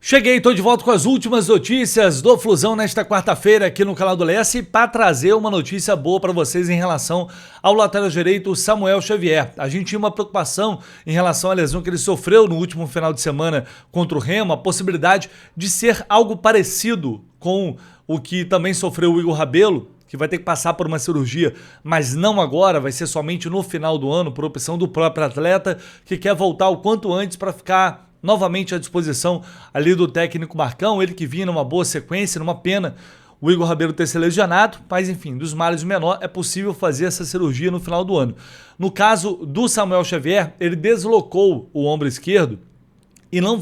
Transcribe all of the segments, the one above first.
Cheguei, estou de volta com as últimas notícias do Flusão nesta quarta-feira aqui no canal do Lesse para trazer uma notícia boa para vocês em relação ao lateral direito Samuel Xavier. A gente tinha uma preocupação em relação à lesão que ele sofreu no último final de semana contra o Remo, a possibilidade de ser algo parecido com o que também sofreu o Igor Rabelo, que vai ter que passar por uma cirurgia, mas não agora, vai ser somente no final do ano, por opção do próprio atleta, que quer voltar o quanto antes para ficar novamente à disposição ali do técnico Marcão, ele que vinha numa boa sequência, numa pena o Igor Rabelo ter se lesionado, mas enfim, dos males o menor, é possível fazer essa cirurgia no final do ano. No caso do Samuel Xavier, ele deslocou o ombro esquerdo e não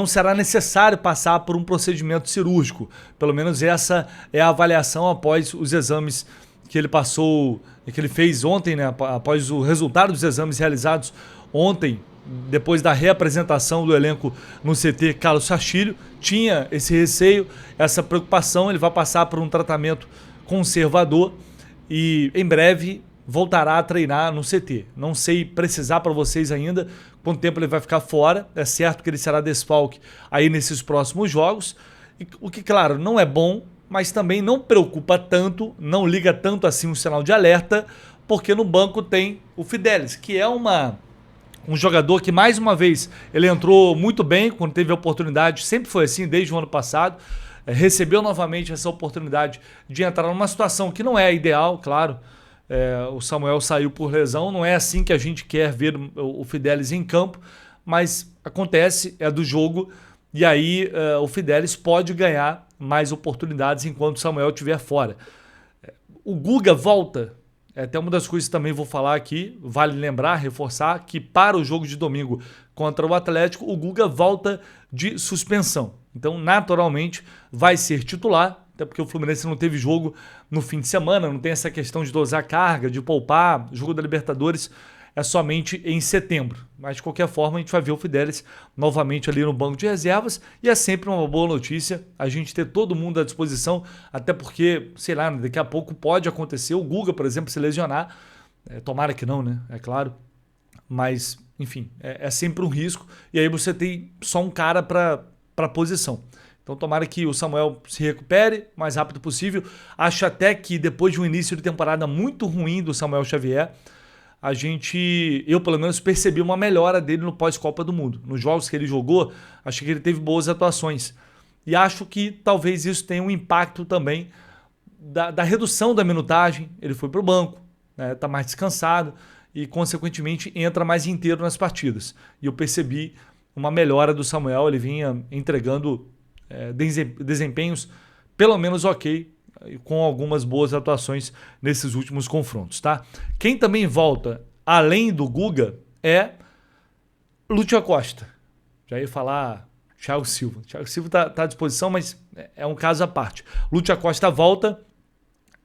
será necessário passar por um procedimento cirúrgico. Pelo menos essa é a avaliação após os exames que ele fez ontem, né? Após o resultado dos exames realizados ontem, depois da reapresentação do elenco no CT Carlos Castilho, tinha esse receio, essa preocupação. Ele vai passar por um tratamento conservador e em breve voltará a treinar no CT. Não sei precisar para vocês ainda quanto tempo ele vai ficar fora. É certo que ele será desfalque aí nesses próximos jogos, o que, claro, não é bom, mas também não preocupa tanto, não liga tanto assim um sinal de alerta, porque no banco tem o Fidelis, que é um jogador que, mais uma vez, ele entrou muito bem quando teve a oportunidade, sempre foi assim desde o ano passado, recebeu novamente essa oportunidade de entrar numa situação que não é ideal, claro. O Samuel saiu por lesão, não é assim que a gente quer ver o Fidelis em campo, mas acontece, é do jogo, e aí o Fidelis pode ganhar mais oportunidades enquanto o Samuel estiver fora. O Guga volta. Até uma das coisas que também vou falar aqui, vale lembrar, reforçar, que para o jogo de domingo contra o Atlético, o Guga volta de suspensão. Então, naturalmente, vai ser titular, até porque o Fluminense não teve jogo no fim de semana, não tem essa questão de dosar carga, de poupar. O jogo da Libertadores é somente em setembro. Mas, de qualquer forma, a gente vai ver o Fidelis novamente ali no banco de reservas, e é sempre uma boa notícia a gente ter todo mundo à disposição, até porque, sei lá, daqui a pouco pode acontecer o Guga, por exemplo, se lesionar. Tomara que não, né? É claro. Mas, enfim, é sempre um risco, e aí você tem só um cara para a posição. Então tomara que o Samuel se recupere o mais rápido possível. Acho até que depois de um início de temporada muito ruim do Samuel Xavier, eu pelo menos percebi uma melhora dele no pós-Copa do Mundo. Nos jogos que ele jogou, acho que ele teve boas atuações. E acho que talvez isso tenha um impacto também da redução da minutagem. Ele foi para o banco, né, tá mais descansado e, consequentemente, entra mais inteiro nas partidas. E eu percebi uma melhora do Samuel, ele vinha entregando desempenhos pelo menos ok, com algumas boas atuações nesses últimos confrontos, tá? Quem também volta, além do Guga, é Lúcio Acosta. Já ia falar Thiago Silva. Thiago Silva tá à disposição, mas é um caso à parte. Lúcio Acosta volta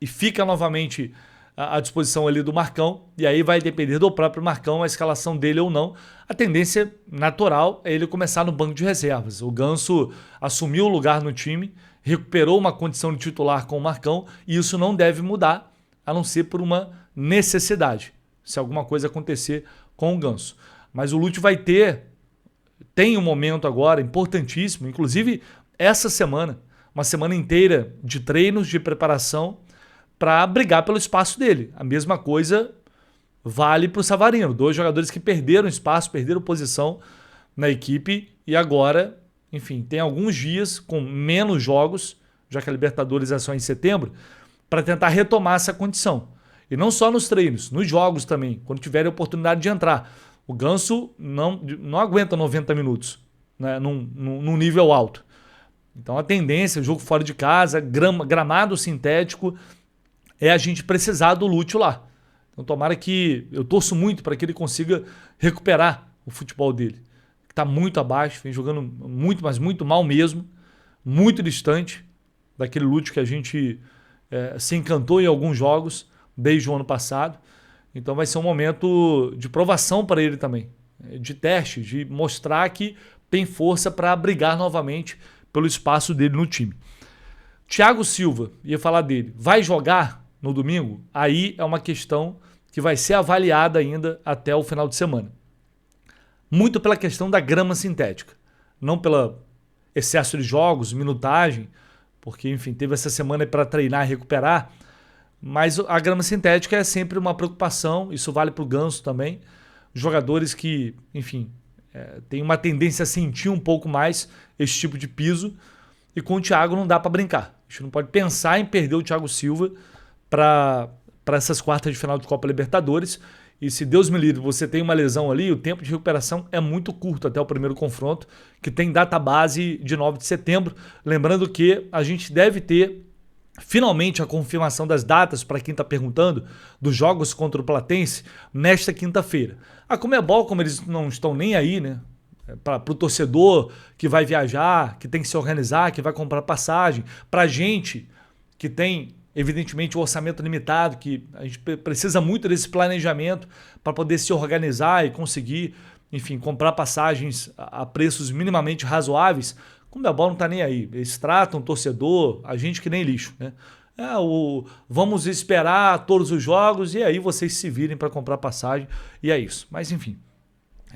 e fica novamente à disposição ali do Marcão, e aí vai depender do próprio Marcão a escalação dele ou não. A tendência natural é ele começar no banco de reservas. O Ganso assumiu o lugar no time, recuperou uma condição de titular com o Marcão, e isso não deve mudar, a não ser por uma necessidade, se alguma coisa acontecer com o Ganso. Mas o Lúcio tem um momento agora importantíssimo, inclusive essa semana, uma semana inteira de treinos, de preparação, para brigar pelo espaço dele. A mesma coisa vale para o Savarino, 2 jogadores que perderam espaço, perderam posição na equipe, e agora, enfim, tem alguns dias com menos jogos, já que a Libertadores é só em setembro, para tentar retomar essa condição. E não só nos treinos, nos jogos também, quando tiverem a oportunidade de entrar. O Ganso não aguenta 90 minutos, né, num nível alto. Então a tendência, jogo fora de casa, gramado sintético, é a gente precisar do Lúcio lá. Então tomara eu torço muito para que ele consiga recuperar o futebol dele, que está muito abaixo, vem jogando muito, mas muito mal mesmo, muito distante daquele Lúcio que a gente se encantou em alguns jogos desde o ano passado. Então vai ser um momento de provação para ele também, de teste, de mostrar que tem força para brigar novamente pelo espaço dele no time. Thiago Silva, ia falar dele, vai jogar no domingo? Aí é uma questão que vai ser avaliada ainda até o final de semana. Muito pela questão da grama sintética. Não excesso de jogos, minutagem, porque, enfim, teve essa semana para treinar e recuperar. Mas a grama sintética é sempre uma preocupação, isso vale para o Ganso também. Jogadores que, enfim, têm uma tendência a sentir um pouco mais esse tipo de piso, e com o Thiago não dá para brincar. A gente não pode pensar em perder o Thiago Silva para essas quartas de final de Copa Libertadores. E se Deus me livre, você tem uma lesão ali, o tempo de recuperação é muito curto até o primeiro confronto, que tem data base de 9 de setembro. Lembrando que a gente deve ter finalmente a confirmação das datas, para quem está perguntando, dos jogos contra o Platense nesta quinta-feira. A Conmebol, como eles não estão nem aí, né? Para o torcedor que vai viajar, que tem que se organizar, que vai comprar passagem, para a gente que tem, evidentemente, o orçamento limitado, que a gente precisa muito desse planejamento para poder se organizar e conseguir, enfim, comprar passagens a preços minimamente razoáveis. Como a bola não está nem aí, eles tratam o torcedor, a gente que nem lixo, né? Vamos esperar todos os jogos e aí vocês se virem para comprar passagem, e é isso. Mas enfim,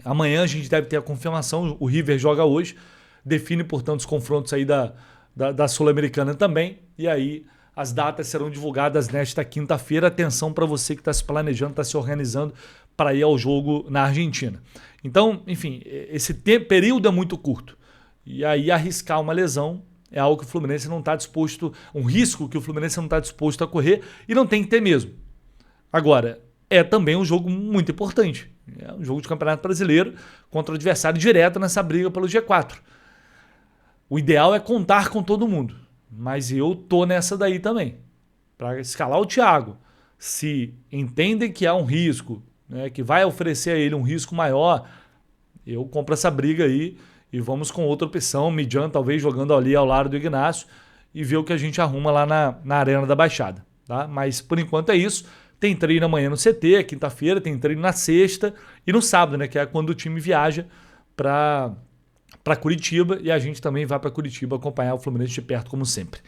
amanhã a gente deve ter a confirmação, o River joga hoje, define, portanto, os confrontos aí da Sul-Americana também, e aí as datas serão divulgadas nesta quinta-feira. Atenção para você que está se planejando, está se organizando para ir ao jogo na Argentina. Então, enfim, esse período é muito curto. E aí arriscar uma lesão é algo que o Fluminense não está disposto, um risco que o Fluminense não está disposto a correr, e não tem que ter mesmo. Agora, é também um jogo muito importante. É um jogo de Campeonato Brasileiro contra o adversário direto nessa briga pelo G4. O ideal é contar com todo mundo, mas eu tô nessa daí também. Para escalar o Thiago, se entendem que há um risco, né, que vai oferecer a ele um risco maior, eu compro essa briga aí e vamos com outra opção, Midjan talvez jogando ali ao lado do Ignacio, e ver o que a gente arruma lá na Arena da Baixada. Tá? Mas por enquanto é isso. Tem treino amanhã no CT, quinta-feira, tem treino na sexta e no sábado, né, que é quando o time viaja para Curitiba, e a gente também vai para Curitiba acompanhar o Fluminense de perto, como sempre.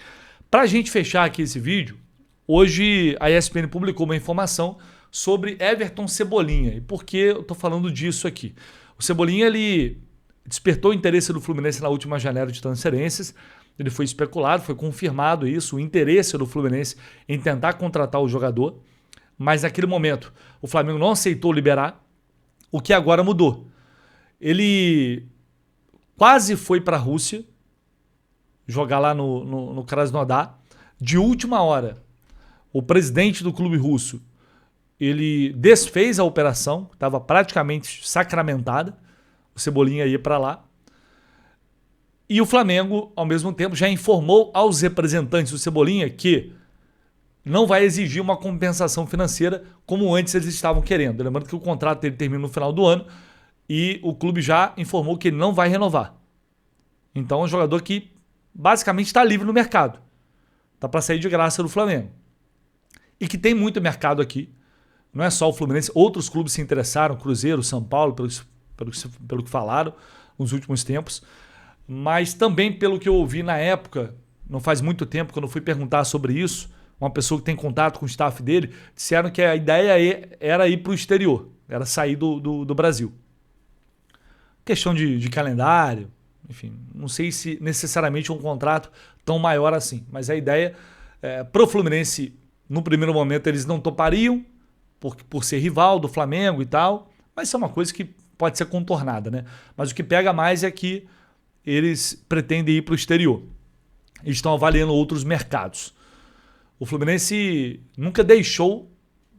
Para a gente fechar aqui esse vídeo, hoje a ESPN publicou uma informação sobre Everton Cebolinha. E por que eu estou falando disso aqui? O Cebolinha, ele despertou o interesse do Fluminense na última janela de transferências. Ele foi especulado, foi confirmado isso, o interesse do Fluminense em tentar contratar o jogador. Mas naquele momento o Flamengo não aceitou liberar, o que agora mudou. Ele quase foi para a Rússia jogar lá no Krasnodar. De última hora, o presidente do clube russo, ele desfez a operação, estava praticamente sacramentada, o Cebolinha ia para lá. E o Flamengo, ao mesmo tempo, já informou aos representantes do Cebolinha que não vai exigir uma compensação financeira como antes eles estavam querendo. Lembrando que o contrato dele termina no final do ano e o clube já informou que ele não vai renovar. Então é um jogador que basicamente está livre no mercado. Está para sair de graça do Flamengo. E que tem muito mercado aqui. Não é só o Fluminense, outros clubes se interessaram, Cruzeiro, São Paulo, pelo que falaram nos últimos tempos. Mas também pelo que eu ouvi na época, não faz muito tempo, quando eu fui perguntar sobre isso, uma pessoa que tem contato com o staff dele, disseram que a ideia era ir para o exterior, era sair do Brasil. Questão de calendário, enfim, não sei se necessariamente um contrato tão maior assim, mas a ideia, para o Fluminense, no primeiro momento eles não topariam, por ser rival do Flamengo e tal, mas isso é uma coisa que pode ser contornada, né? Mas o que pega mais é que eles pretendem ir para o exterior. Eles estão avaliando outros mercados. O Fluminense nunca deixou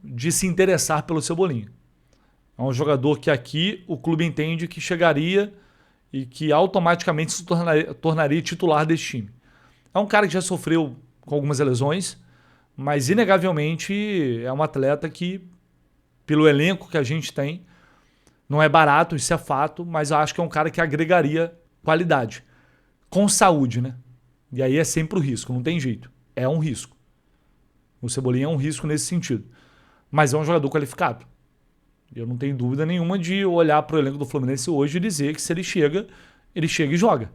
de se interessar pelo Cebolinha. É um jogador que aqui o clube entende que chegaria e que automaticamente se tornaria titular desse time. É um cara que já sofreu com algumas lesões, mas inegavelmente é um atleta que, pelo elenco que a gente tem, não é barato, isso é fato, mas eu acho que é um cara que agregaria qualidade. Com saúde, né? E aí é sempre o risco, não tem jeito. É um risco. O Cebolinha é um risco nesse sentido. Mas é um jogador qualificado. Eu não tenho dúvida nenhuma de olhar para o elenco do Fluminense hoje e dizer que se ele chega e joga.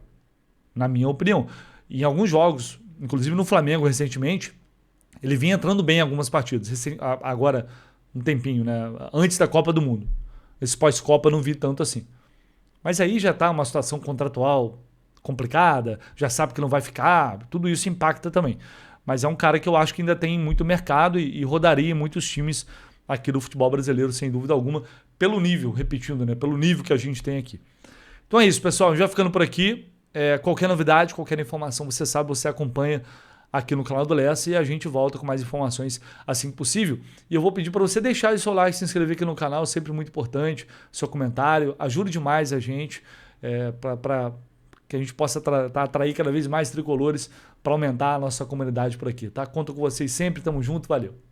Na minha opinião. Em alguns jogos, inclusive no Flamengo recentemente, ele vinha entrando bem em algumas partidas. Agora, um tempinho, né? Antes da Copa do Mundo. Esse pós-Copa eu não vi tanto assim. Mas aí já está uma situação contratual complicada, já sabe que não vai ficar, tudo isso impacta também. Mas é um cara que eu acho que ainda tem muito mercado e rodaria em muitos times aqui do futebol brasileiro, sem dúvida alguma, pelo nível, repetindo, né? Pelo nível que a gente tem aqui. Então é isso, pessoal. Já ficando por aqui. Qualquer novidade, qualquer informação, você sabe, você acompanha aqui no canal do Lessa e a gente volta com mais informações assim que possível. E eu vou pedir para você deixar o seu like, se inscrever aqui no canal, sempre muito importante. Seu comentário ajuda demais a gente para que a gente possa atrair cada vez mais tricolores para aumentar a nossa comunidade por aqui, tá? Conto com vocês sempre, tamo junto, valeu!